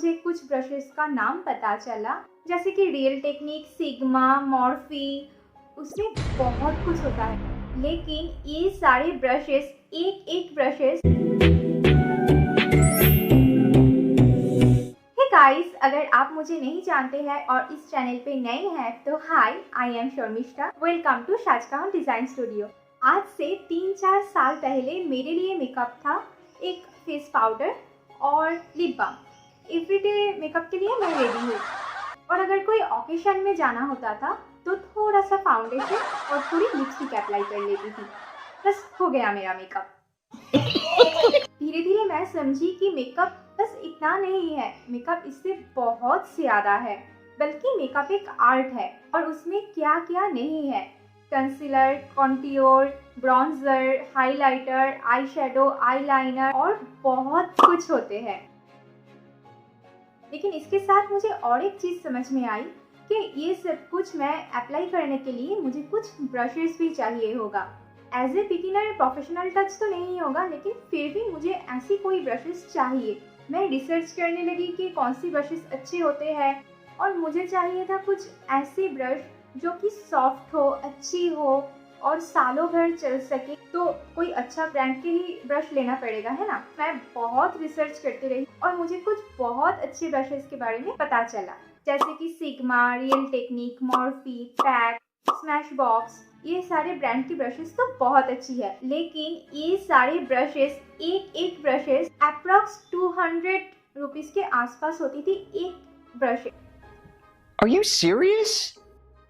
मुझे कुछ ब्रशेस का नाम पता चला, जैसे कि रियल टेक्निक, सिग्मा, मॉर्फी, उसमें बहुत कुछ होता है। लेकिन ये सारे ब्रशेस, एक एक ब्रशेस। हे गाइस, अगर आप मुझे नहीं जानते हैं और इस चैनल पे नए हैं तो hi, I am Sharmishtha. Welcome to Shajkan design studio. आज से 3-4 साल पहले मेरे लिए मेकअप था एक फेस पाउडर और लिप बाम। एवरीडे मेकअप के लिए मैं रेडी हूँ, और अगर कोई ओकेशन में जाना होता था तो थोड़ा सा फाउंडेशन और थोड़ी लिपस्टिक अप्लाई कर लेती थी, बस हो गया मेरा मेकअप। धीरे धीरे मैं समझी कि मेकअप बस इतना नहीं है, मेकअप इससे बहुत ज़्यादा है, बल्कि मेकअप एक आर्ट है और उसमें क्या क्या नहीं है। Concealer, contour, bronzer, highlighter, eye shadow, eyeliner और बहुत कुछ होते हैं। लेकिन इसके साथ मुझे और एक चीज़ समझ में आई कि ये सब कुछ मैं अप्लाई करने के लिए मुझे कुछ ब्रशेस भी चाहिए होगा। As a beginner professional touch तो नहीं होगा, लेकिन फिर भी मुझे ऐसी कोई ब्रशेस चाहिए। मैं रिसर्च करने लगी कि कौन सी ब्रशेस अच्छे होते हैं, और मुझे चाहिए था कुछ ऐसी ब्रश जो कि सॉफ्ट हो, अच्छी हो और सालों भर चल सके। तो कोई अच्छा ब्रांड के ही ब्रश लेना पड़ेगा, है ना। मैं बहुत रिसर्च करती रही और मुझे कुछ बहुत अच्छे ब्रशेस के बारे में पता चला, जैसे कि sigma, real technique, Morphy, pack, smash box. ये सारे ब्रांड की ब्रशेस तो बहुत अच्छी है, लेकिन ये सारे ब्रशेस, एक एक ब्रशेस अप्रॉक्स 200 रुपीज़ के आसपास होती थी एक ब्रश। Are you serious?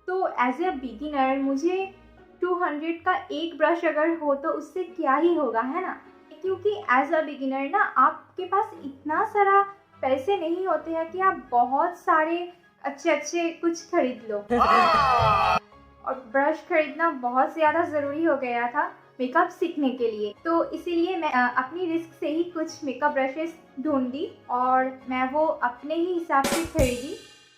तो एज ए बिगिनर मुझे 200 का एक ब्रश अगर हो तो उससे क्या ही होगा, है ना। क्योंकि एज अ बिगिनर ना आपके पास इतना सारा पैसे नहीं होते हैं कि आप बहुत सारे अच्छे अच्छे कुछ खरीद लो। और ब्रश खरीदना बहुत ज़्यादा ज़रूरी हो गया था मेकअप सीखने के लिए। तो इसीलिए मैं अपनी रिस्क से ही कुछ मेकअप ब्रशेस ढूंढी और मैं वो अपने ही हिसाब से खरीदी।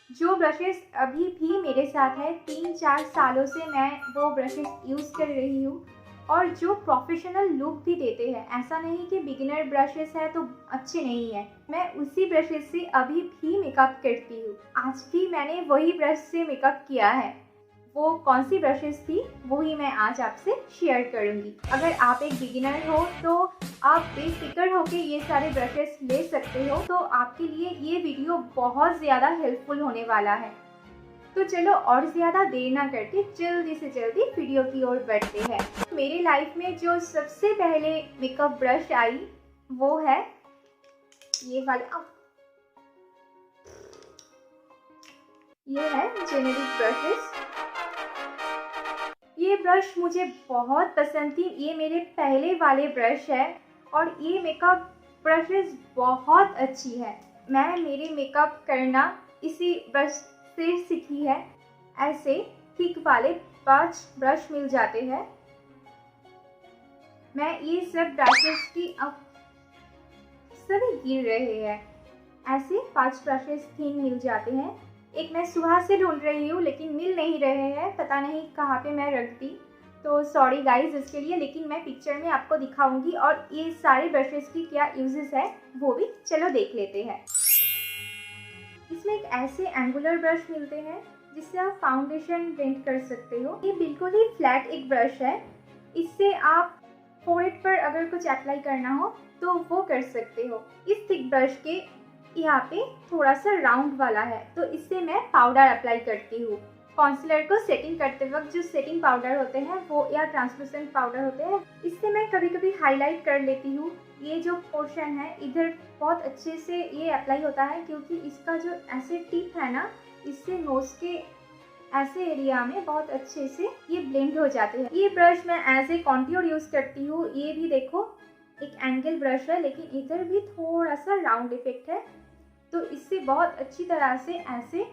जो ब्रशेस अभी भी मेरे साथ है, 3-4 सालों से मैं वो ब्रशेस यूज़ कर रही हूँ, और जो प्रोफेशनल लुक भी देते हैं। ऐसा नहीं कि बिगिनर ब्रशेस है तो अच्छे नहीं है, मैं उसी ब्रशेस से अभी भी मेकअप करती हूँ। आज भी मैंने वही ब्रश से मेकअप किया है। वो कौन सी ब्रशेस थी वही मैं आज आपसे शेयर करूँगी। अगर आप एक बिगिनर हो तो आप बेफिक्र होकर ये सारे ब्रशेस ले सकते हो, तो आपके लिए ये वीडियो बहुत ज़्यादा हेल्पफुल होने वाला है। तो चलो और ज़्यादा देर ना करके जल्दी से जल्दी वीडियो की ओर बढ़ते हैं। मेरे लाइफ में जो सबसे पहले मेकअप ब्रश आई वो है ये वाला। ये है जेनेरिक ब्रशेस। ये ब्रश मुझे बहुत पसंद थी, ये मेरे पहले वाले ब्रश है, और ये मेकअप ब्रशेस बहुत अच्छी है। मैं मेरे मेकअप करना इसी ब्रश से सीखी है। ऐसे थिक वाले 5 ब्रश मिल जाते हैं। मैं ये सब ब्रशेस की अब सभी गिर रहे हैं। ऐसे 5 ब्रशेस थिन मिल जाते हैं। एक मैं सुबह से ढूंढ रही हूँ लेकिन मिल नहीं रहे हैं, पता नहीं कहाँ पे मैं रख दी, तो सॉरी गाइज इसके लिए। लेकिन मैं पिक्चर में आपको दिखाऊंगी, और ये सारे ब्रशेस की क्या यूजेस है वो भी चलो देख लेते हैं। इसमें एक ऐसे एंगुलर ब्रश मिलते हैं जिससे आप फाउंडेशन ब्लेंड कर सकते हो। ये बिल्कुल ही फ्लैट एक ब्रश है, इससे आप फोरहेड पर अगर कुछ अप्लाई करना हो तो वो कर सकते हो। इस थिक ब्रश के यहाँ पे थोड़ा सा राउंड वाला है, तो इससे मैं पाउडर अप्लाई करती हूँ। कॉन्सीलर को सेटिंग करते वक्त जो सेटिंग पाउडर होते हैं वो, या ट्रांसलूसेंट पाउडर होते हैं, इससे मैं कभी कभी हाईलाइट कर लेती हूँ। ये जो पोर्शन है इधर बहुत अच्छे से ये अप्लाई होता है, क्योंकि इसका जो ऐसे टिप है ना, इससे नोज के ऐसे एरिया में बहुत अच्छे से ये ब्लेंड हो जाते हैं। ये ब्रश मैं एज ए कॉन्टूर यूज़ करती हूँ। ये भी देखो एक एंगल ब्रश है, लेकिन इधर भी थोड़ा सा राउंड इफेक्ट है, तो इससे बहुत अच्छी तरह से ऐसे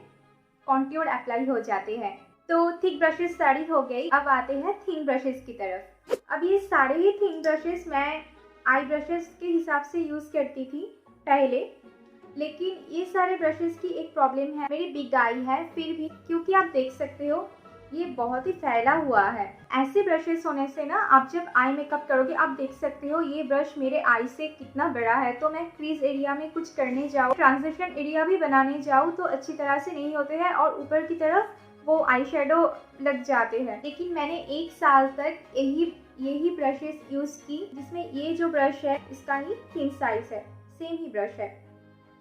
कॉन्टूर अप्लाई हो जाते हैं। तो थिक ब्रशेस सारी हो गई, अब आते हैं थिन ब्रशेस की तरफ। अब ये सारे ही थिन ब्रशेस मैं आई ब्रशेस के हिसाब से यूज़ करती थी पहले, लेकिन ये सारे ब्रशेस की एक प्रॉब्लम है, मेरी बिग आई है। फिर भी क्योंकि आप देख सकते हो ये बहुत ही फैला हुआ है। ऐसे ब्रशेस होने से ना आप जब आई मेकअप करोगे आप देख सकते हो ये ब्रश मेरे आई से कितना बड़ा है। तो मैं क्रीज एरिया में कुछ करने जाऊँ, ट्रांजिशन एरिया भी बनाने जाऊँ तो अच्छी तरह से नहीं होते हैं और ऊपर की तरफ वो आई शेडो लग जाते हैं। लेकिन मैंने 1 साल तक यही ब्रशेस यूज़ की, जिसमें ये जो ब्रश है इसका ही 3 साइज है, सेम ही ब्रश है।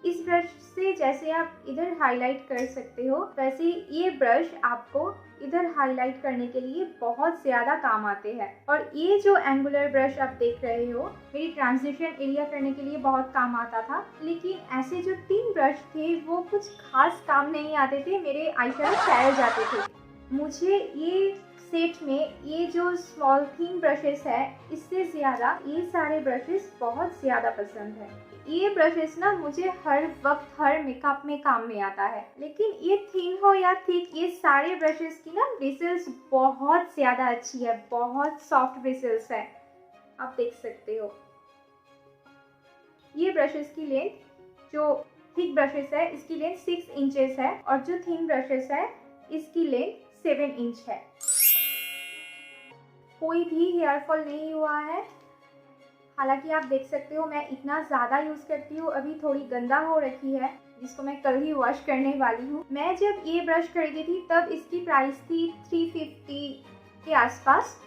इस ब्रश से जैसे आप इधर हाईलाइट कर सकते हो, वैसे ये ब्रश आपको इधर हाईलाइट करने के लिए बहुत ज़्यादा काम आते हैं। और ये जो एंगुलर ब्रश आप देख रहे हो मेरी ट्रांजिशन एरिया करने के लिए बहुत काम आता था। लेकिन ऐसे जो 3 ब्रश थे वो कुछ खास काम नहीं आते थे, मेरे आई शेडो फैल जाते थे। मुझे ये सेट में ये जो स्मॉल थिन ब्रशेस है इससे ज़्यादा ये सारे ब्रशेस बहुत ज़्यादा पसंद है। ये ब्रशेस ना मुझे हर वक्त हर मेकअप में काम में आता है। लेकिन ये थिन हो या थिक, ये सारे ब्रशेस की ना ब्रिसल्स बहुत ज़्यादा अच्छी है, बहुत सॉफ्ट ब्रिसल्स है, आप देख सकते हो। ये ब्रशेस की लेंथ, जो थिक ब्रशेस है इसकी लेंथ 6 इंचेस है और जो थिन ब्रशेस है इसकी लेंथ 7 इंच है। कोई भी हेयर फॉल नहीं हुआ है। हालांकि आप देख सकते हो मैं इतना ज़्यादा यूज़ करती हूँ, अभी थोड़ी गंदा हो रखी है जिसको मैं कल ही वॉश करने वाली हूँ। मैं जब ये ब्रश खरीदी थी तब इसकी प्राइस थी 350 के आसपास,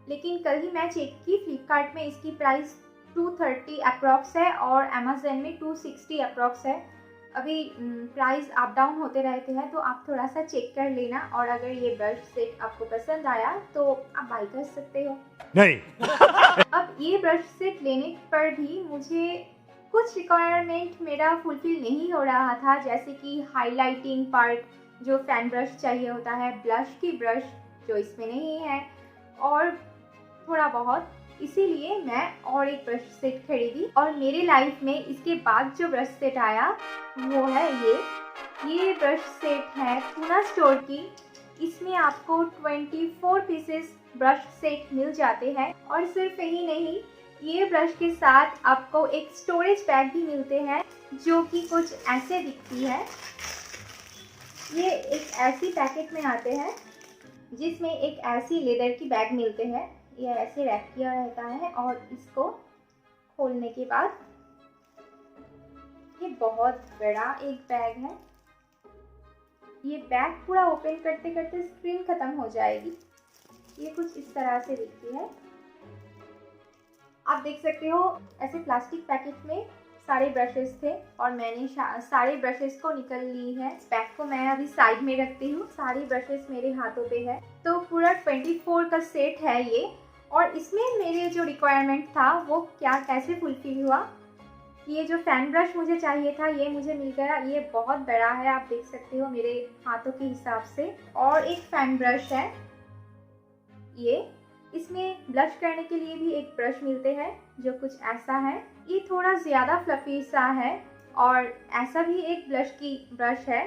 लेकिन कल ही मैं चेक की, फ्लिपकार्ट में इसकी प्राइस 230 अप्रॉक्स है और अमेज़न में 260 अप्रॉक्स है। अभी प्राइस अप डाउन होते रहते हैं तो आप थोड़ा सा चेक कर लेना। और अगर ये ब्रश सेट आपको पसंद आया तो आप बाय कर सकते हो। नहीं। अब ये ब्रश सेट लेने पर भी मुझे कुछ रिक्वायरमेंट मेरा फुलफिल नहीं हो रहा था, जैसे कि हाइलाइटिंग पार्ट जो फैन ब्रश चाहिए होता है, ब्लश की ब्रश जो इसमें नहीं है, और थोड़ा बहुत। इसीलिए मैं और एक ब्रश सेट खरीदी और मेरे लाइफ में इसके बाद जो ब्रश सेट आया वो है ये ब्रश सेट है पूना स्टोर की। इसमें आपको 24 पीसेस ब्रश सेट मिल जाते हैं और सिर्फ यही नहीं, ये ब्रश के साथ आपको एक स्टोरेज बैग भी मिलते हैं जो कि कुछ ऐसे दिखती है। ये एक ऐसी पैकेट में आते हैं जिसमें एक ऐसी लेदर की बैग मिलते हैं। ये ऐसे रैप किया रहता है और इसको खोलने के बाद ये बहुत बड़ा एक बैग है। ये बैग पूरा ओपन करते करते स्क्रीन खत्म हो जाएगी। ये कुछ इस तरह से दिखती है। आप देख सकते हो ऐसे प्लास्टिक पैकेट में सारे ब्रशेस थे और मैंने सारे ब्रशेस को निकल ली है। बैग को मैं अभी साइड में रखती हूँ, सारी ब्रशेस मेरे हाथों पे है। तो पूरा 24 का सेट है ये, और इसमें मेरे जो रिक्वायरमेंट था वो कैसे फुलफिल हुआ। ये जो फैन ब्रश मुझे चाहिए था ये मुझे मिल गया। ये बहुत बड़ा है, आप देख सकते हो मेरे हाथों के हिसाब से। और एक फैन ब्रश है ये, इसमें ब्लश करने के लिए भी एक ब्रश मिलते हैं जो कुछ ऐसा है। ये थोड़ा ज़्यादा फ्लफी सा है और ऐसा भी एक ब्रश है,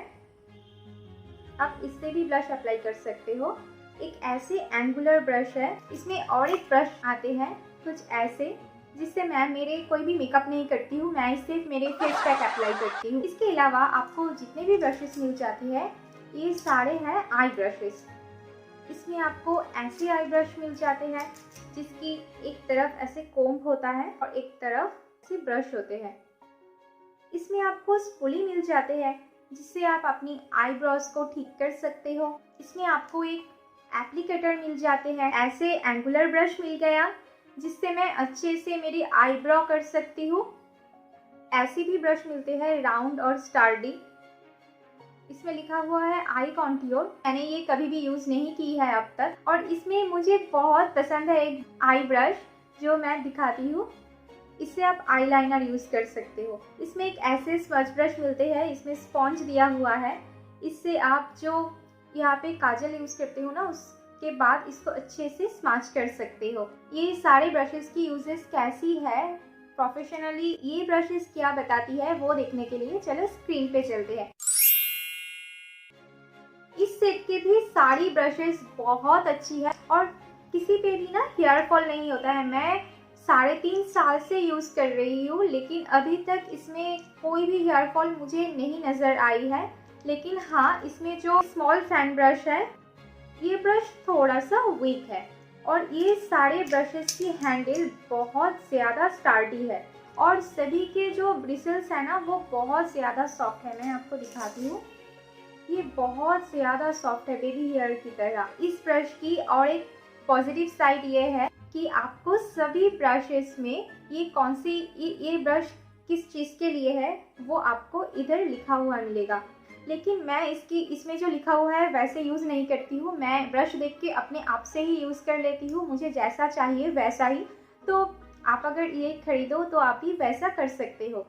आप इससे भी ब्लश अप्लाई कर सकते हो। एक ऐसे एंगुलर ब्रश है, इसमें और एक ब्रश आते हैं कुछ ऐसे, जिससे मैं मेरे कोई भी मेकअप नहीं करती हूँ, मैं सिर्फ मेरे फेस पैक अप्लाई करती हूँ। इसके अलावा आपको जितने भी ब्रशेस मिल जाती है ये सारे हैं आई ब्रशेस। इसमें आपको ऐसे आई ब्रश मिल जाते हैं जिसकी एक तरफ ऐसे कोम्ब होता है और एक तरफ ऐसे ब्रश होते हैं। इसमें आपको स्पूली मिल जाते हैं जिससे आप अपनी आईब्रोज को ठीक कर सकते हो। इसमें आपको एक एप्लीकेटर मिल जाते हैं, ऐसे एंगुलर ब्रश मिल गया जिससे मैं अच्छे से मेरी आईब्रो कर सकती हूँ। ऐसे भी ब्रश मिलते हैं राउंड और स्टार्डी। इसमें लिखा हुआ है आई कॉन्ट्योर, मैंने ये कभी भी यूज़ नहीं की है अब तक। और इसमें मुझे बहुत पसंद है एक आई ब्रश जो मैं दिखाती हूँ, इससे आप आईलाइनर यूज़ कर सकते हो। इसमें एक ऐसे स्मज ब्रश मिलते हैं, इसमें स्पॉन्ज दिया हुआ है, इससे आप जो यहाँ पे काजल यूज़ करते हो ना उसके बाद इसको अच्छे से स्मैच कर सकते हो। ये सारे ब्रशेस की यूजेस कैसी है प्रोफेशनली, ये ब्रशेस क्या बताती है वो देखने के लिए चलो स्क्रीन पे चलते हैं। इस सेट के भी सारी ब्रशेस बहुत अच्छी है और किसी पे भी ना हेयर फॉल नहीं होता है। मैं 3.5 साल से यूज़ कर रही हूँ लेकिन अभी तक इसमें कोई भी हेयर फॉल मुझे नहीं नज़र आई है। लेकिन हाँ, इसमें जो स्मॉल फैन ब्रश है ये ब्रश थोड़ा सा वीक है और ये सारे ब्रशेस की हैंडल बहुत ज़्यादा स्टार्टी है और सभी के जो ब्रिसल्स है ना वो बहुत ज़्यादा सॉफ्ट है। मैं आपको दिखाती हूँ, ये बहुत ज़्यादा सॉफ्ट है बेबी हेयर की तरह। इस ब्रश की और एक पॉजिटिव साइड ये है कि आपको सभी ब्रशेस में ये कौन सी ये ब्रश किस चीज़ के लिए है वो आपको इधर लिखा हुआ मिलेगा। लेकिन मैं इसमें जो लिखा हुआ है वैसे यूज़ नहीं करती हूँ। मैं ब्रश देख के अपने आप से ही यूज़ कर लेती हूँ, मुझे जैसा चाहिए वैसा ही। तो आप अगर ये खरीदो तो आप भी वैसा कर सकते हो।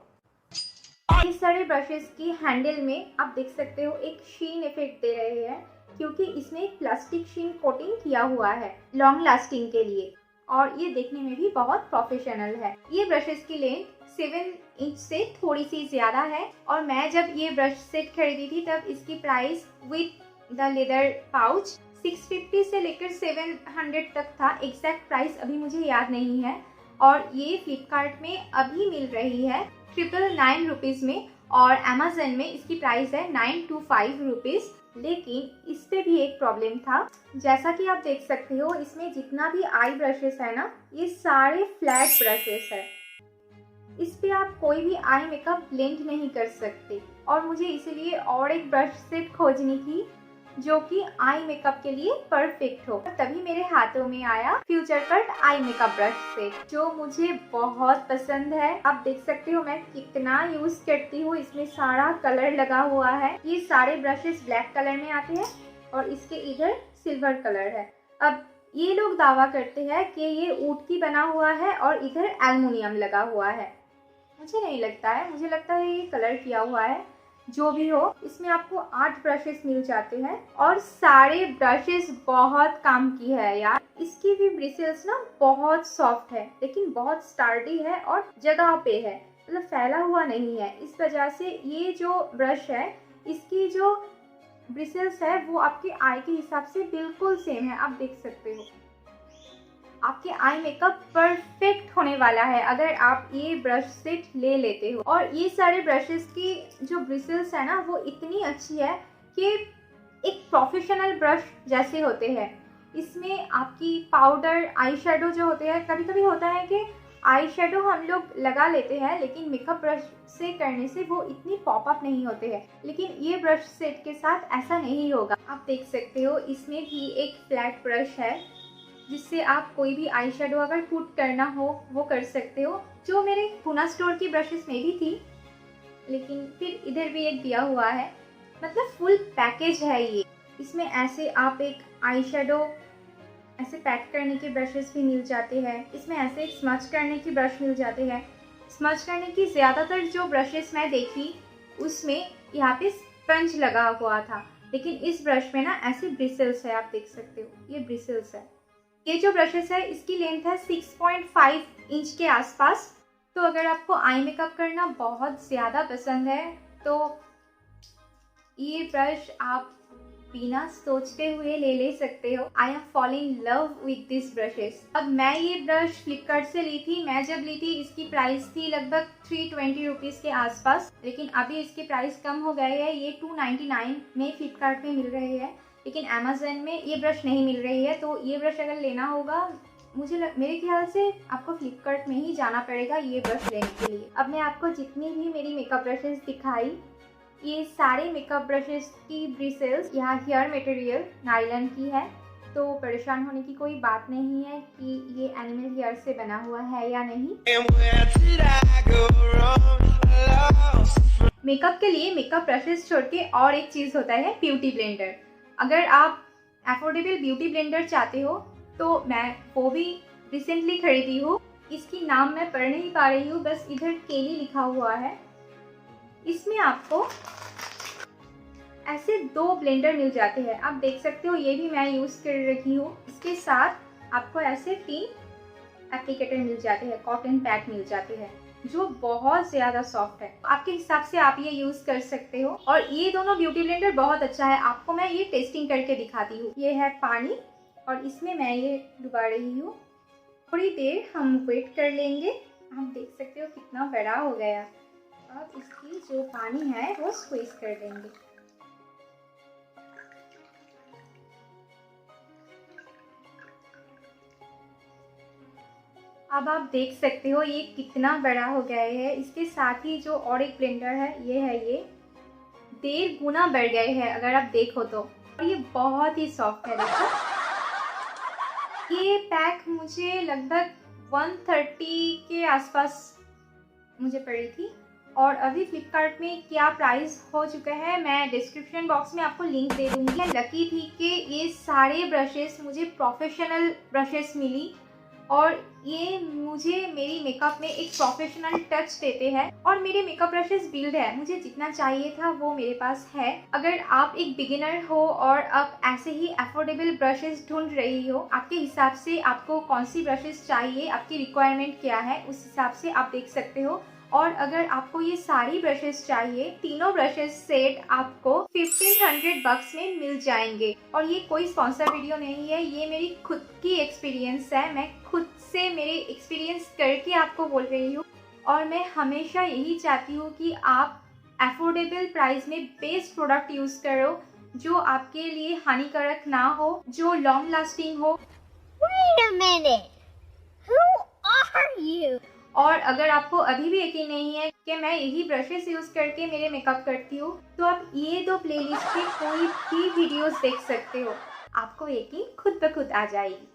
इस सारे ब्रशेस की हैंडल में आप देख सकते हो एक शीन इफेक्ट दे रहे हैं क्योंकि इसमें एक प्लास्टिक शीन कोटिंग किया हुआ है लॉन्ग लास्टिंग के लिए और ये देखने में भी बहुत प्रोफेशनल है। ये ब्रशेस की लेंथ 7 इंच से थोड़ी सी ज़्यादा है और मैं जब ये ब्रश सेट खरीदी थी तब इसकी price with the leather pouch 650 से लेकर 700 तक था। एग्जैक्ट प्राइस अभी मुझे याद नहीं है और ये फ्लिपकार्ट में अभी मिल रही है 999 रुपीज़ में और अमेजन में इसकी प्राइस है 925 रुपीज़। लेकिन इस पे भी एक प्रॉब्लम था, जैसा कि आप देख सकते हो इसमें जितना भी आई ब्रशेस है ना ये सारे फ्लैट ब्रशेस है। इस पे आप कोई भी आई मेकअप ब्लेंड नहीं कर सकते और मुझे इसीलिए और एक ब्रश सेट खोजनी थी जो कि आई मेकअप के लिए परफेक्ट हो। तभी मेरे हाथों में आया future cut eye makeup brush set जो मुझे बहुत पसंद है। आप देख सकते हो मैं कितना यूज करती हूँ, इसमें सारा कलर लगा हुआ है। ये सारे ब्रशेस ब्लैक कलर में आते हैं और इसके इधर सिल्वर कलर है। अब ये लोग दावा करते हैं कि ये ऊट की बना हुआ है और इधर एल्युमिनियम लगा हुआ है। मुझे नहीं लगता है, मुझे लगता है ये कलर किया हुआ है। जो भी हो, इसमें आपको 8 ब्रशेस मिल जाते हैं और सारे ब्रशेस बहुत काम की है यार। इसकी भी ब्रिसल्स ना बहुत सॉफ्ट है लेकिन बहुत स्टार्डी है और जगह पे है, मतलब फैला हुआ नहीं है। इस वजह से ये जो ब्रश है इसकी जो ब्रिसल्स है वो आपके आई के हिसाब से बिल्कुल सेम है। आप देख सकते हो आपके आई मेकअप परफेक्ट होने वाला है अगर आप ये ब्रश सेट ले लेते हो। और ये सारे ब्रशेस की जो ब्रिसल्स है ना वो इतनी अच्छी है कि एक प्रोफेशनल ब्रश जैसे होते हैं। इसमें आपकी पाउडर आई शेडो जो होते हैं, कभी कभी होता है कि आई शेडो हम लोग लगा लेते हैं लेकिन मेकअप ब्रश से करने से वो इतनी पॉपअप नहीं होते हैं, लेकिन ये ब्रश सेट के साथ ऐसा नहीं होगा। आप देख सकते हो इसमें भी एक फ्लैट ब्रश है जिससे आप कोई भी आई शेडो अगर पुट करना हो वो कर सकते हो, जो मेरे पूना स्टोर की ब्रशेस में भी थी। लेकिन फिर इधर भी एक दिया हुआ है, मतलब फुल पैकेज है ये। इसमें ऐसे आप एक आई शेडो ऐसे पैक करने के ब्रशेस भी मिल जाते हैं। इसमें ऐसे एक स्मच करने की ब्रश मिल जाते हैं। स्मच करने की ज़्यादातर जो ब्रशेस मैं देखी उसमें यहाँ पे स्पंज लगा हुआ था, लेकिन इस ब्रश में ना ऐसे ब्रिसल्स है। आप देख सकते हो ये ब्रिसल्स है। ये जो ब्रशेस है इसकी लेंथ है 6.5 इंच के आसपास। तो अगर आपको आई मेकअप करना बहुत ज़्यादा पसंद है तो ये ब्रश आप बिना सोचते हुए ले सकते हो। I am falling in love with this brushes. अब मैं ये ब्रश फ्लिपकार्ट से ली थी। मैं जब ली थी इसकी प्राइस थी लगभग 320 रुपीज़ के आसपास, लेकिन अभी इसकी प्राइस कम हो गई है। ये 299 में फ्लिपकार्ट में मिल रही है, लेकिन अमेजन में ये ब्रश नहीं मिल रही है। तो ये ब्रश अगर लेना होगा मेरे ख्याल से आपको फ्लिपकार्ट में ही जाना पड़ेगा ये ब्रश लेने के लिए। अब मैं आपको जितनी भी मेरी मेकअप ब्रशेस दिखाई, ये सारे मेकअप ब्रशेस की ब्रिसल्स यहाँ हेयर मटेरियल नायलॉन की है, तो परेशान होने की कोई बात नहीं है कि ये एनिमल हेयर से बना हुआ है या नहीं। मेकअप के लिए मेकअप ब्रशेस छोड़ के और एक चीज़ होता है ब्यूटी ब्लेंडर। अगर आप अफोर्डेबल ब्यूटी ब्लेंडर चाहते हो तो मैं वो भी रिसेंटली खरीदी हूँ। इसकी नाम मैं पढ़ नहीं पा रही हूँ, बस इधर केली लिखा हुआ है। इसमें आपको ऐसे 2 ब्लेंडर मिल जाते हैं। आप देख सकते हो ये भी मैं यूज़ कर रही हूँ। इसके साथ आपको ऐसे 3 एप्लीकेटर मिल जाते हैं, कॉटन पैड मिल जाते हैं जो बहुत ज़्यादा सॉफ्ट है। आपके हिसाब से आप ये यूज़ कर सकते हो। और ये दोनों ब्यूटी ब्लेंडर बहुत अच्छा है। आपको मैं ये टेस्टिंग करके दिखाती हूँ। ये है पानी और इसमें मैं ये डुबा रही हूँ। थोड़ी देर हम वेट कर लेंगे। आप देख सकते हो कितना बड़ा हो गया। अब इसकी जो पानी है वो स्क्वीज कर देंगे। अब आप देख सकते हो ये कितना बड़ा हो गया है। इसके साथ ही जो और एक ब्लेंडर है ये 1.5 गुना बढ़ गए हैं अगर आप देखो तो। और ये बहुत ही सॉफ्ट है। देखो ये पैक मुझे लगभग 130 के आसपास मुझे पड़ी थी। और अभी फ्लिपकार्ट में क्या प्राइस हो चुका है मैं डिस्क्रिप्शन बॉक्स में आपको लिंक दे दूँगी। मैं लकी थी कि ये सारे ब्रशेस मुझे प्रोफेशनल ब्रशेस मिली और ये मुझे मेरी मेकअप में एक प्रोफेशनल टच देते हैं। और मेरे मेकअप ब्रशेस बिल्ड है, मुझे जितना चाहिए था वो मेरे पास है। अगर आप एक बिगिनर हो और आप ऐसे ही अफोर्डेबल ब्रशेस ढूंढ रही हो, आपके हिसाब से आपको कौन सी ब्रशेस चाहिए, आपकी रिक्वायरमेंट क्या है, उस हिसाब से आप देख सकते हो। और अगर आपको ये सारी ब्रशेस चाहिए, तीनों ब्रशेस सेट आपको 1500 बक्स में मिल जाएंगे। और ये कोई स्पॉन्सर वीडियो नहीं है, ये मेरी खुद की एक्सपीरियंस है। मैं खुद से मेरे एक्सपीरियंस करके आपको बोल रही हूँ। और मैं हमेशा यही चाहती हूँ कि आप अफोर्डेबल प्राइस में बेस्ट प्रोडक्ट यूज़ करो, जो आपके लिए हानिकारक ना हो, जो लॉन्ग लास्टिंग हो। Wait a minute. Who are you? और अगर आपको अभी भी यकीन नहीं है कि मैं यही ब्रशेस यूज़ करके मेरे मेकअप करती हूँ, तो आप ये 2 प्लेलिस्ट के कोई भी वीडियोस देख सकते हो, आपको यकीन खुद ब खुद आ जाएगी।